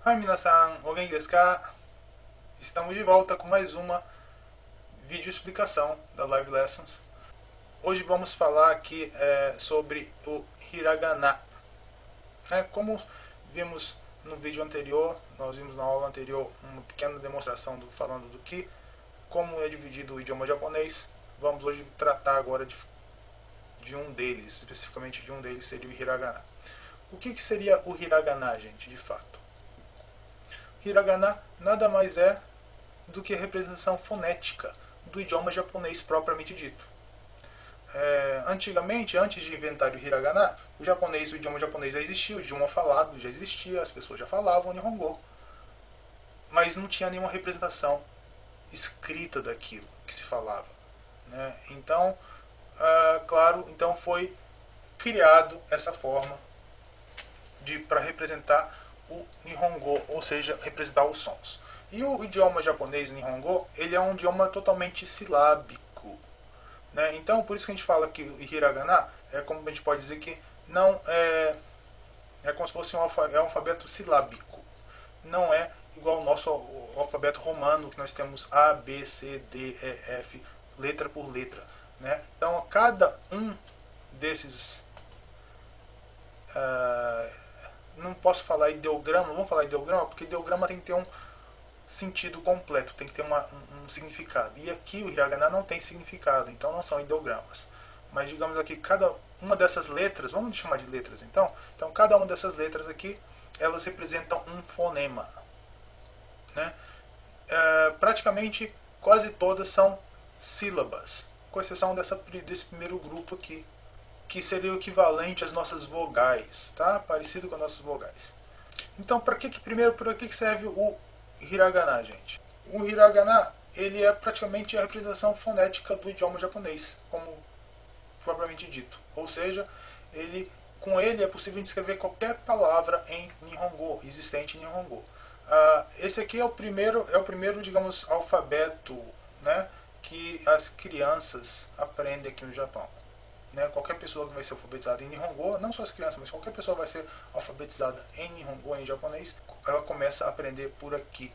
Hai minasan, o genki desu ka? Estamos de volta com mais uma vídeo explicação da Live Lessons. Hoje vamos falar aqui sobre o hiragana. Como vimos no vídeo anterior, nós vimos na aula anterior uma pequena demonstração falando do que, como é dividido o idioma japonês. Vamos hoje tratar agora de um deles, especificamente de um deles seria o hiragana. O que seria o hiragana, gente, de fato? Hiragana nada mais é do que a representação fonética do idioma japonês propriamente dito. Antigamente, antes de inventar o hiragana, o idioma japonês já existia, o idioma falado já existia, as pessoas já falavam Nihongo, mas não tinha nenhuma representação escrita daquilo que se falava. Então, então foi criado essa forma para representar o Nihongo, ou seja, representar os sons. E o idioma japonês, o Nihongo, ele é um idioma totalmente silábico. Então, por isso que a gente fala que o hiragana é como a gente pode dizer que não é como se fosse um alfabeto silábico. Não é igual ao nosso alfabeto romano, que nós temos A, B, C, D, E, F, letra por letra. Então, cada um desses... não posso falar ideograma, vamos falar ideograma, porque ideograma tem que ter um sentido completo, tem que ter um significado. E aqui o hiragana não tem significado, então não são ideogramas. Mas digamos aqui, cada uma dessas letras, vamos chamar de letras então cada uma dessas letras aqui, elas representam um fonema. Praticamente quase todas são sílabas, com exceção desse primeiro grupo aqui, que seria o equivalente às nossas vogais, tá? Parecido com as nossas vogais. Então, para que serve o hiragana, gente? O hiragana, ele é praticamente a representação fonética do idioma japonês, como propriamente dito. Ou seja, com ele é possível descrever qualquer palavra em Nihongo, existente em Nihongo. Esse aqui é o primeiro, digamos, alfabeto, que as crianças aprendem aqui no Japão. Qualquer pessoa que vai ser alfabetizada em Nihongo, não só as crianças, mas qualquer pessoa vai ser alfabetizada em Nihongo, em japonês, ela começa a aprender por aqui.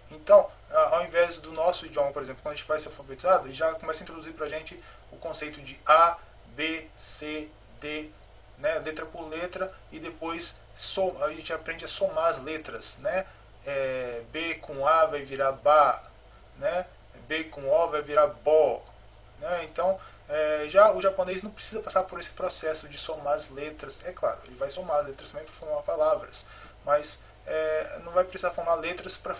Então, ao invés do nosso idioma, por exemplo, quando a gente vai ser alfabetizado, ele já começa a introduzir para a gente o conceito de A, B, C, D, letra por letra, e depois a gente aprende a somar as letras. B com A vai virar Ba, B com O vai virar Bo. Então, já o japonês não precisa passar por esse processo de somar as letras. É claro, ele vai somar as letras também para formar palavras, mas não vai precisar formar letras para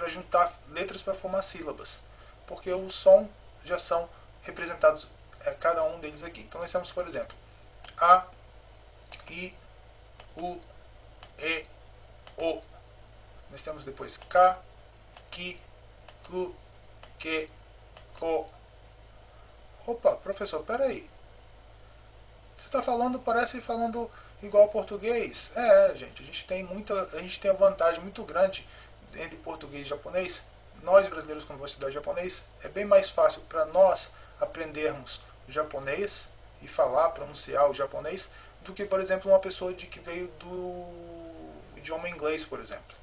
juntar letras para formar sílabas, porque os sons já são representados, cada um deles aqui. Então nós temos, por exemplo, A, I, U, E, O. Nós temos depois Ka, Ki, Ku, Ke, Ko. Opa, professor, peraí. Você está parece falando igual ao português. Gente, a gente tem uma vantagem muito grande entre português e japonês. Nós brasileiros, quando vamos estudar japonês, é bem mais fácil para nós aprendermos o japonês e falar, pronunciar o japonês, do que, por exemplo, uma pessoa que veio do idioma inglês, por exemplo.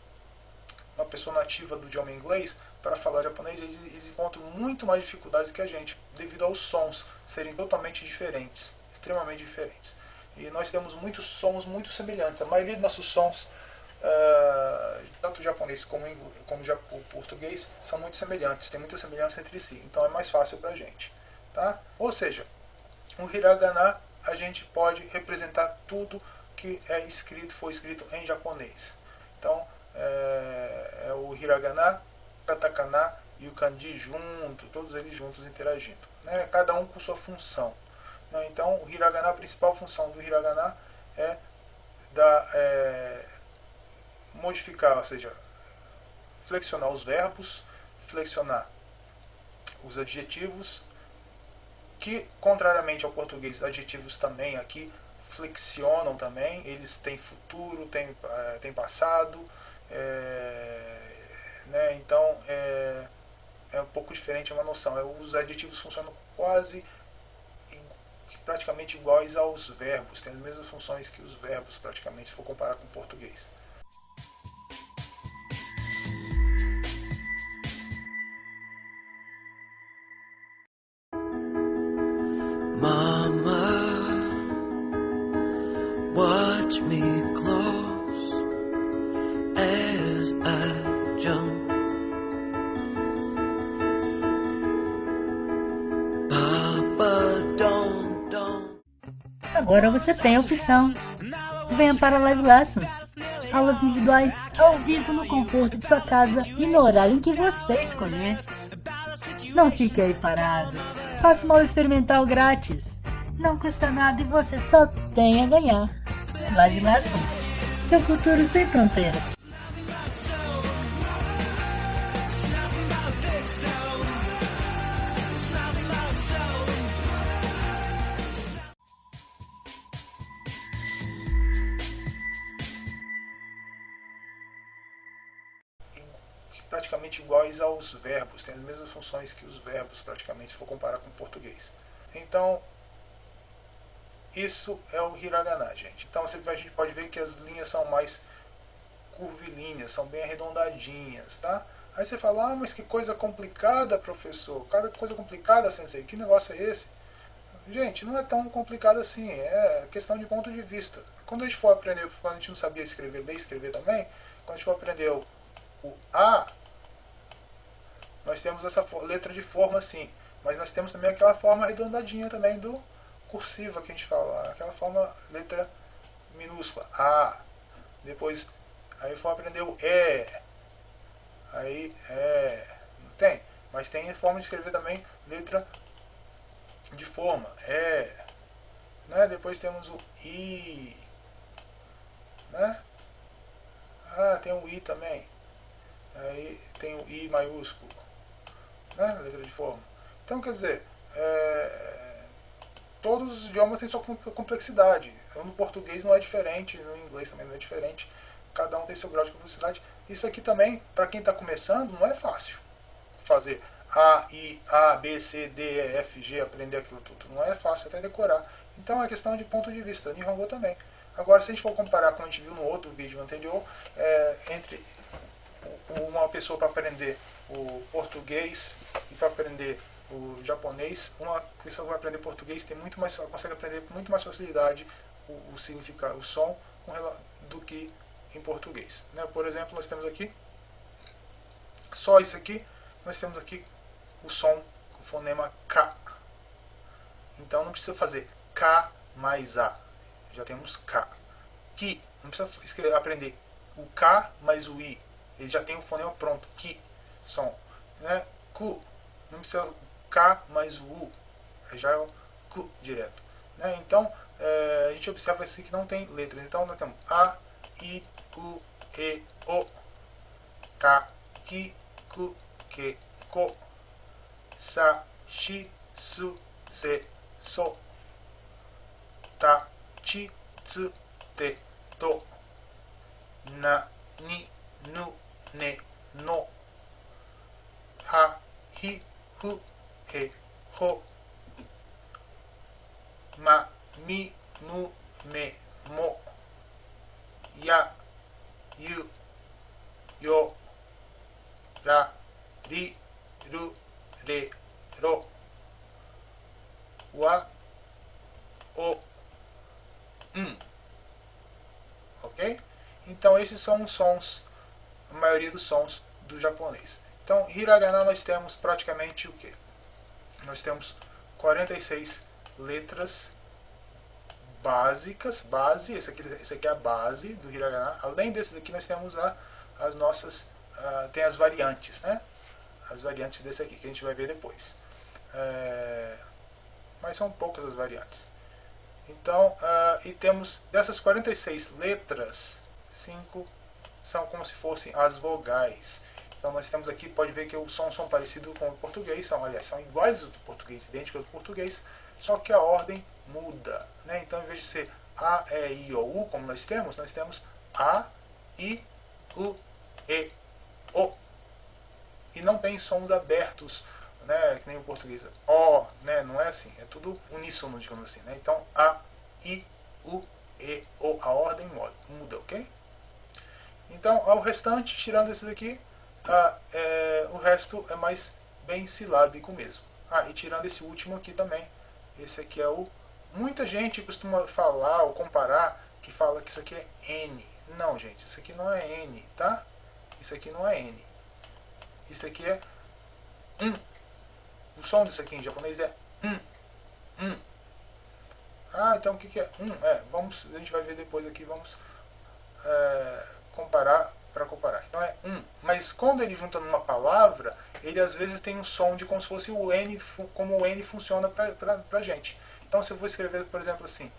Uma pessoa nativa do idioma inglês, para falar japonês, eles encontram muito mais dificuldades que a gente, devido aos sons serem totalmente diferentes, extremamente diferentes. E nós temos muitos sons muito semelhantes. A maioria dos nossos sons, tanto o japonês como o português, são muito semelhantes, tem muita semelhança entre si. Então é mais fácil para a gente. Tá? Ou seja, o hiragana a gente pode representar tudo que foi escrito em japonês. Então, é o hiragana, katakana e o kanji todos eles juntos interagindo. Cada um com sua função. Então, o hiragana, a principal função do hiragana é modificar, ou seja, flexionar os verbos, flexionar os adjetivos, que, contrariamente ao português, adjetivos também aqui flexionam também, eles têm futuro, têm passado, então é um pouco diferente, é uma noção. Os adjetivos funcionam praticamente iguais aos verbos, têm as mesmas funções que os verbos praticamente, se for comparar com o português. Watch me close as I jump. Papa, don't. Agora você tem a opção. Venha para Live Lessons. Aulas individuais, ao vivo no conforto de sua casa e no horário em que você escolher. Não fique aí parado. Faça uma aula experimental grátis. Não custa nada e você só tem a ganhar. Live Lessons. Seu futuro sem fronteiras. Praticamente iguais aos verbos, tem as mesmas funções que os verbos, praticamente, se for comparar com o português. Então, isso é o hiragana, gente. Então, a gente pode ver que as linhas são mais curvilíneas, são bem arredondadinhas, tá? Aí você fala, mas que coisa complicada, professor. Cada coisa complicada, sensei. Que negócio é esse? Gente, não é tão complicado assim. É questão de ponto de vista. Quando a gente for aprender, quando a gente não sabia escrever, ler e escrever também, quando a gente for aprender o A, nós temos essa letra de forma assim, mas nós temos também aquela forma arredondadinha também do cursiva que a gente fala, aquela forma letra minúscula, A. Depois, aí for aprender o E, aí não tem, mas tem forma de escrever também letra de forma, E, né? Depois temos o I, né? Tem o I também. Aí tem o I maiúsculo, né? Letra de forma. Então, quer dizer, todos os idiomas têm sua complexidade. No português não é diferente, no inglês também não é diferente. Cada um tem seu grau de complexidade. Isso aqui também, para quem está começando, não é fácil fazer A, B, C, D, E, F, G, aprender aquilo tudo. Não é fácil até decorar. Então é questão de ponto de vista. Nihongo também. Agora, se a gente for comparar, como a gente viu no outro vídeo anterior, entre uma pessoa para aprender o português e para aprender o japonês, uma pessoa que vai aprender português consegue aprender com muito mais facilidade o significado, o som, do que em português, né? Por exemplo, nós temos aqui só isso aqui, nós temos aqui o som com o fonema K. Então não precisa fazer K mais A, já temos K. Ki, não precisa aprender o K mais o I, ele já tem o fonema pronto, Ki, som, né? Ku, não precisa K mais o U, já é o Ku direto, né? Então a gente observa assim que não tem letras. Então nós temos A, I, U, E, O, Ka, Ki, Ku, Ke, Ko, Sa, Shi, Su, Se, So, Ta, Chi, Tsu, Te, To, Na, Ni, Nu, Ne, No, Ha, Hi, Hu, He, Ho, Ma, Mi, Mu, Me, Mo, Ya, Yu, Yo, Ra, Ri, Ru, Re, Ro, Wa, O, Ok? Então esses são os sons, a maioria dos sons do japonês. Então, hiragana nós temos praticamente o que? Nós temos 46 letras básicas, esse aqui é a base do hiragana. Além desses aqui nós temos as nossas, tem as variantes, né? As variantes desse aqui, que a gente vai ver depois. Mas são poucas as variantes. Então, e temos dessas 46 letras, 5 são como se fossem as vogais. Então nós temos aqui, pode ver que os sons são parecidos com o português, são iguais ao do português, idênticos ao do português, só que a ordem muda, né? Então, em vez de ser A, E, I, O, U, como nós temos A, I, U, E, O. E não tem sons abertos, né? Que nem o português. O, né? Não é assim, é tudo uníssono, digamos assim, né? Então, A, I, U, E, O. A ordem muda, ok? Então, ao restante, tirando esses aqui, o resto é mais bem silábico mesmo. E tirando esse último aqui também, esse aqui é o... Muita gente costuma falar ou comparar que fala que isso aqui é N. Não, gente, isso aqui não é N, tá? Isso aqui não é N. Isso aqui é O som disso aqui em japonês é Ah, então o que é a gente vai ver depois aqui, vamos comparar para comparar. Então é mas quando ele junta numa palavra, ele às vezes tem um som de como se fosse o N, como o N funciona pra gente. Então se eu vou escrever, por exemplo, assim,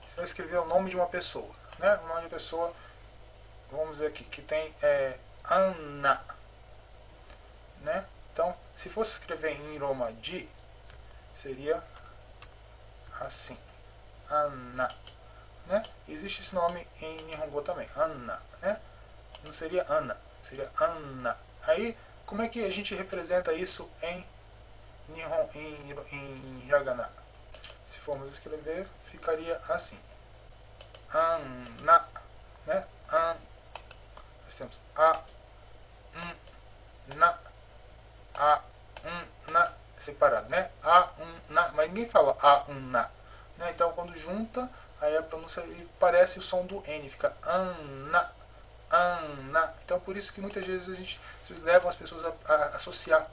você vai escrever o nome de uma pessoa, né? O nome de uma pessoa, vamos dizer aqui, que tem Anna, né? Então, se fosse escrever em Romaji, seria assim, Anna, né? Existe esse nome em Nihongo também, Anna, né? Não seria Ana, seria Anna. Aí, como é que a gente representa isso em hiragana? Se formos escrever, ficaria assim, Anna, né? Nós temos na separado, né? Na, mas ninguém fala na, né? Então quando junta, aí a pronúncia parece o som do N, fica anna. Então por isso que muitas vezes a gente leva as pessoas a associar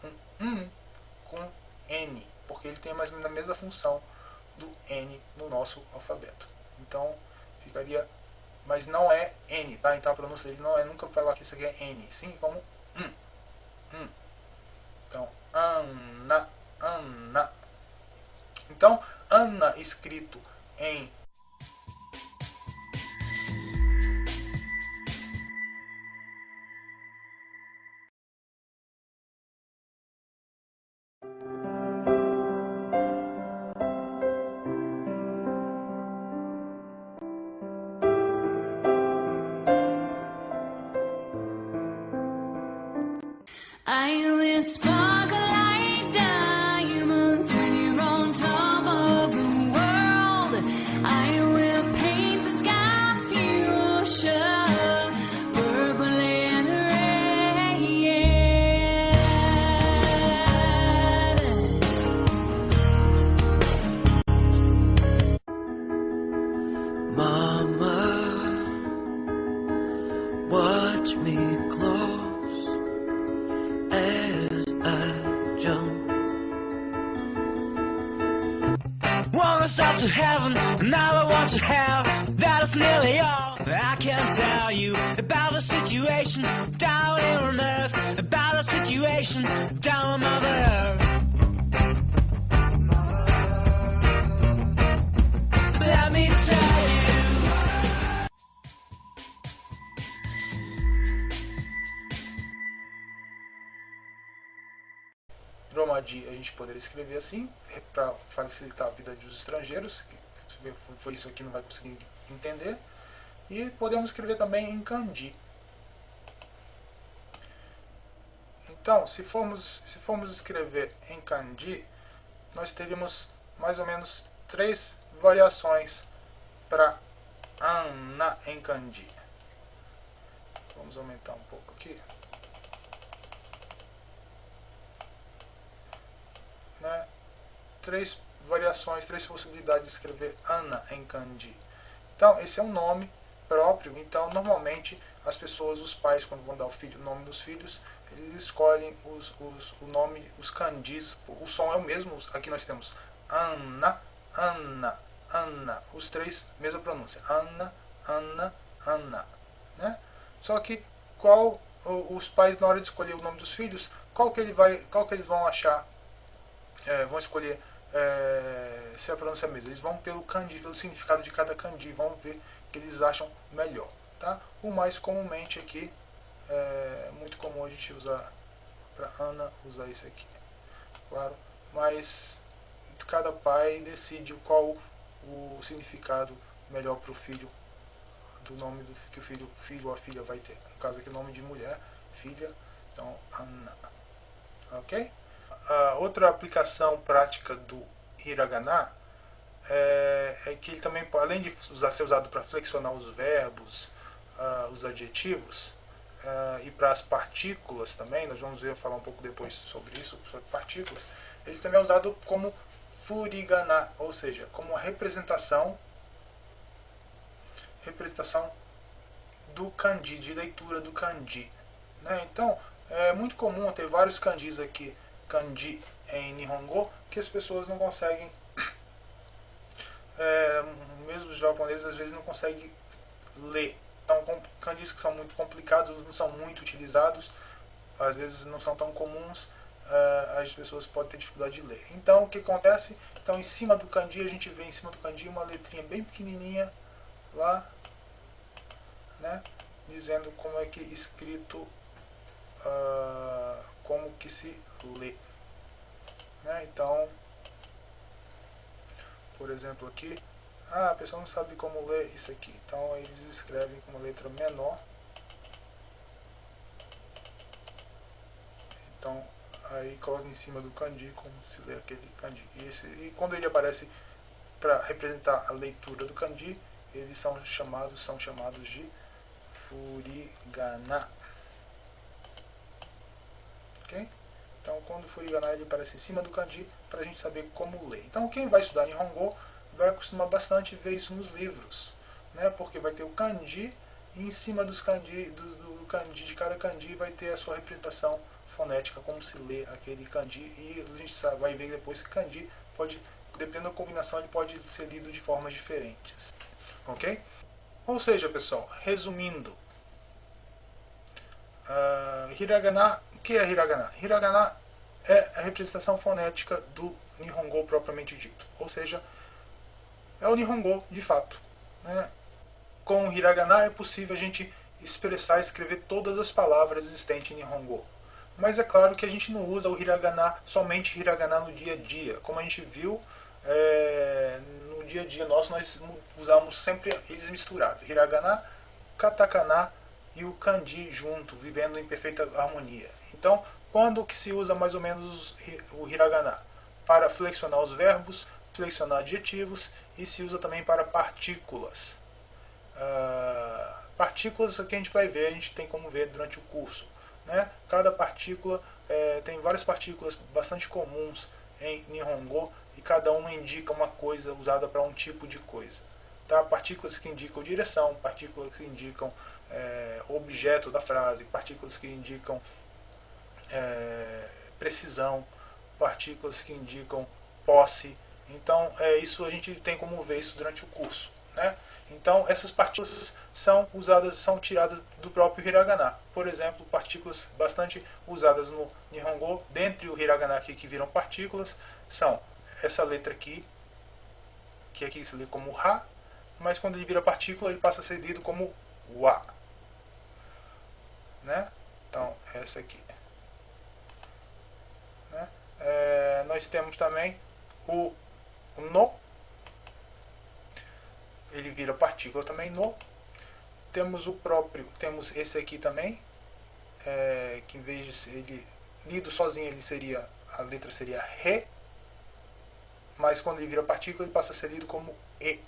com N, porque ele tem mais ou menos a mesma função do N no nosso alfabeto. Então ficaria, mas não é N, tá? Então a pronúncia dele não é nunca falar que isso aqui é N, sim como Então, Anna. Então, Anna escrito em I will sparkle like diamonds when you're on top of the world. I will paint the sky fuchsia, purple and red. Mama, watch me close as I jump. Want us up to heaven, and now I want to hell. That is nearly all I can tell you about the situation down on earth, about the situation down on Mother Earth. Let me tell you. Romaji a gente poderia escrever assim, para facilitar a vida dos estrangeiros, que foi isso aqui não vai conseguir entender. E podemos escrever também em kanji. Então, se formos escrever em kanji, nós teríamos mais ou menos 3 variações para Anna em kanji. Vamos aumentar um pouco aqui. Né? 3 variações, 3 possibilidades de escrever Anna em kanji. Então, esse é um nome próprio. Então, normalmente, as pessoas, os pais, quando vão dar o nome dos filhos, eles escolhem o nome, os kanjis. O som é o mesmo. Aqui nós temos Anna, Anna, Anna. Os 3, mesma pronúncia. Anna, Anna, Anna. Né? Só que, os pais, na hora de escolher o nome dos filhos, qual que eles vão achar? Vão escolher se a pronúncia é a mesma. Eles vão pelo kanji, pelo significado de cada kanji, vão ver o que eles acham melhor. Tá? O mais comumente aqui, muito comum a gente usar para Ana, usar esse aqui. Claro, mas cada pai decide qual o significado melhor para o filho, do nome que o filho ou a filha vai ter. No caso aqui, nome de mulher, filha, então Ana. Ok? Outra aplicação prática do hiragana é que ele também, além de ser usado para flexionar os verbos, os adjetivos, e para as partículas também, nós vamos falar um pouco depois sobre isso, sobre partículas, ele também é usado como furigana, ou seja, como uma representação do kanji, de leitura do kanji, né? Então, é muito comum ter vários kanjis aqui, kanji em Nihongo, que as pessoas não conseguem, mesmo os japoneses às vezes não conseguem ler. Então, kanjis que são muito complicados, não são muito utilizados, às vezes não são tão comuns, as pessoas podem ter dificuldade de ler. Então, o que acontece? Então, em cima do kanji, a gente vê em cima do kanji uma letrinha bem pequenininha lá, né, dizendo como é que é escrito, como que se lê, né? Então, por exemplo aqui, a pessoa não sabe como ler isso aqui, então eles escrevem com uma letra menor. Então aí coloca em cima do kanji como se lê aquele kanji, e quando ele aparece para representar a leitura do kanji, eles são chamados de furigana. Ok? Então, quando o furigana ele aparece em cima do kanji, para a gente saber como ler. Então, quem vai estudar Nihongo vai acostumar bastante ver isso nos livros, né? Porque vai ter o kanji e em cima dos kanji, do kanji, de cada kanji vai ter a sua representação fonética, como se lê aquele kanji, e a gente vai ver depois que kanji pode, dependendo da combinação, ele pode ser lido de formas diferentes. Ok? Ou seja, pessoal, resumindo, hiragana, o que é hiragana? Hiragana é a representação fonética do Nihongo propriamente dito, ou seja, é o Nihongo de fato, né? Com o hiragana é possível a gente expressar e escrever todas as palavras existentes em Nihongo, mas é claro que a gente não usa o hiragana, somente hiragana no dia a dia, como a gente viu. No dia a dia nós usamos sempre eles misturados, hiragana, katakana e o kanji junto, vivendo em perfeita harmonia. Então, quando que se usa mais ou menos o hiragana? Para flexionar os verbos, flexionar adjetivos, e se usa também para partículas. Partículas que a gente vai ver, a gente tem como ver durante o curso, né? Cada partícula, tem várias partículas bastante comuns em Nihongo, e cada uma indica uma coisa usada para um tipo de coisa. Tá? Partículas que indicam direção, partículas que indicam objeto da frase, partículas que indicam precisão, partículas que indicam posse. Então, isso a gente tem como ver isso durante o curso, né? Então, essas partículas são tiradas do próprio hiragana. Por exemplo, partículas bastante usadas no Nihongo, dentre o hiragana aqui que viram partículas, são essa letra aqui, que aqui se lê como ha, mas quando ele vira partícula, ele passa a ser lido como wa, né? Então, essa aqui, né? Nós temos também o no, ele vira partícula também no. Temos temos esse aqui também, que em vez de ser lido sozinho, a letra seria re, mas quando ele vira partícula, ele passa a ser lido como e,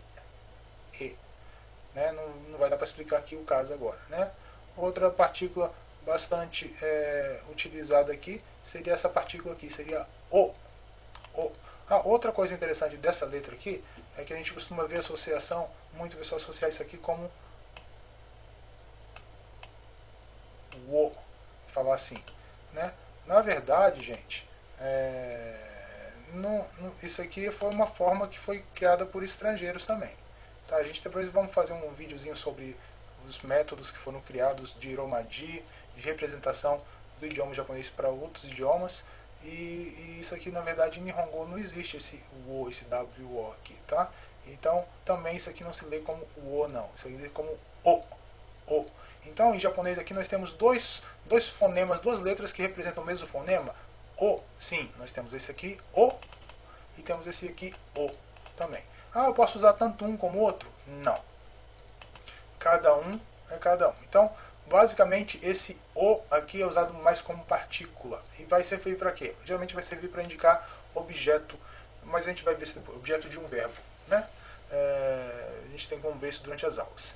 né? Não vai dar para explicar aqui o caso agora, né? Outra partícula bastante utilizada aqui seria essa partícula aqui, seria o. Outra coisa interessante dessa letra aqui é que a gente costuma ver associação, muito pessoal associar isso aqui como o, falar assim, né? Na verdade, gente, isso aqui foi uma forma que foi criada por estrangeiros também, tá? A gente depois vamos fazer um videozinho sobre os métodos que foram criados de Iromadi, de representação do idioma japonês para outros idiomas. E isso aqui, na verdade, em Nihongo não existe esse WO aqui, tá? Então, também isso aqui não se lê como o, não. Isso aqui se lê como o. Então, em japonês aqui nós temos dois fonemas, duas letras que representam o mesmo fonema. O, sim, nós temos esse aqui, o, e temos esse aqui, o, também. Eu posso usar tanto um como o outro? Não. Cada um é cada um. Então, basicamente, esse o aqui é usado mais como partícula. E vai servir para quê? Geralmente vai servir para indicar objeto, mas a gente vai ver isso depois, objeto de um verbo, né? A gente tem como ver isso durante as aulas,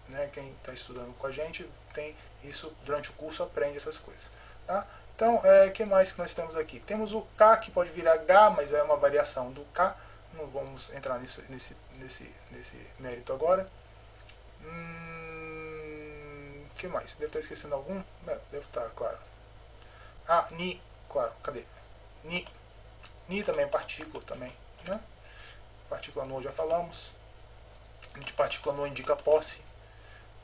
né? Quem está estudando com a gente tem isso durante o curso, aprende essas coisas, tá? Então, que mais que nós temos aqui? Temos o K, que pode virar H, mas é uma variação do K. Não vamos entrar nesse mérito agora. Que mais? Deve estar esquecendo algum? Deve estar, claro. Ah, Ni, claro, cadê? Ni. Ni também é partícula também, né? Partícula no já falamos. Partícula no indica posse.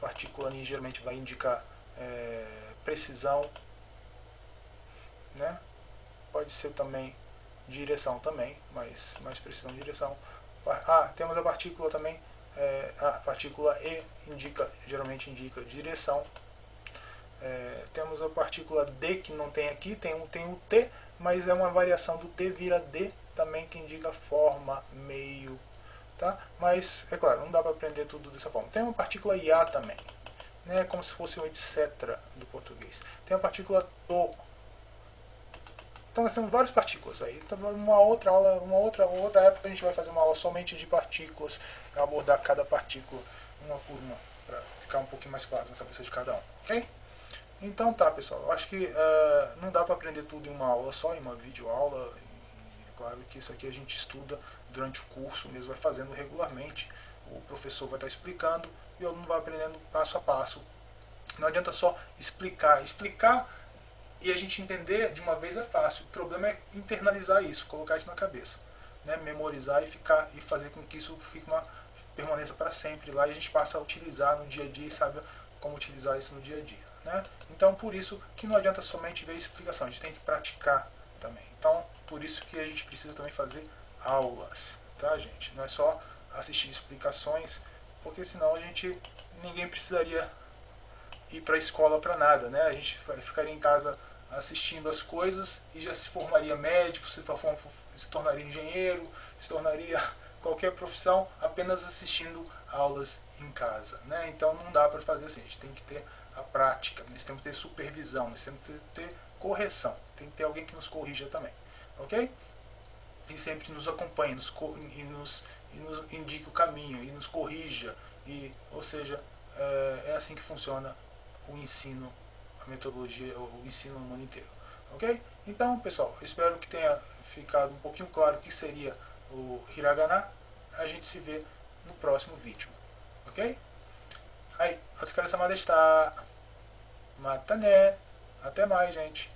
Partícula Ni geralmente vai indicar precisão, né? Pode ser também direção também, mas mais precisão de direção. Temos a partícula também. A partícula E geralmente indica direção. Temos a partícula D, que não tem aqui, tem o T, mas é uma variação do T vira D também, que indica forma, meio, tá? Mas, é claro, não dá para aprender tudo dessa forma. Tem uma partícula IA também, né? Como se fosse um etc. do português. Tem a partícula TO. Então nós temos várias partículas aí. Então, uma outra época a gente vai fazer uma aula somente de partículas, abordar cada partícula uma por uma, para ficar um pouquinho mais claro na cabeça de cada um, ok? Então tá, pessoal, eu acho que não dá para aprender tudo em uma aula só, em uma videoaula. É claro que isso aqui a gente estuda durante o curso mesmo, vai fazendo regularmente. O professor vai estar explicando e o aluno vai aprendendo passo a passo. Não adianta só explicar. Explicar e a gente entender de uma vez é fácil. O problema é internalizar isso, colocar isso na cabeça, né? Memorizar e fazer com que isso permaneça para sempre lá, e a gente passa a utilizar no dia a dia e sabe como utilizar isso no dia a dia, né? Então, por isso que não adianta somente ver explicação, a gente tem que praticar também. Então, por isso que a gente precisa também fazer aulas, tá, gente? Não é só assistir explicações, porque senão ninguém precisaria ir para a escola para nada, né? A gente ficaria em casa assistindo as coisas e já se formaria médico, se tornaria engenheiro, se tornaria qualquer profissão apenas assistindo aulas em casa, né? Então não dá para fazer assim, a gente tem que ter a prática, nós temos que ter supervisão, nós temos que ter correção, tem que ter alguém que nos corrija também, ok? E sempre nos acompanhe, e nos indique o caminho, e nos corrija, ou seja, é assim que funciona o ensino, a metodologia, o ensino no mundo inteiro, ok? Então, pessoal, eu espero que tenha ficado um pouquinho claro o que seria o Hiragana. A gente se vê no próximo vídeo, ok? Aí, o疲れ様でした. Mata né. Até mais, gente.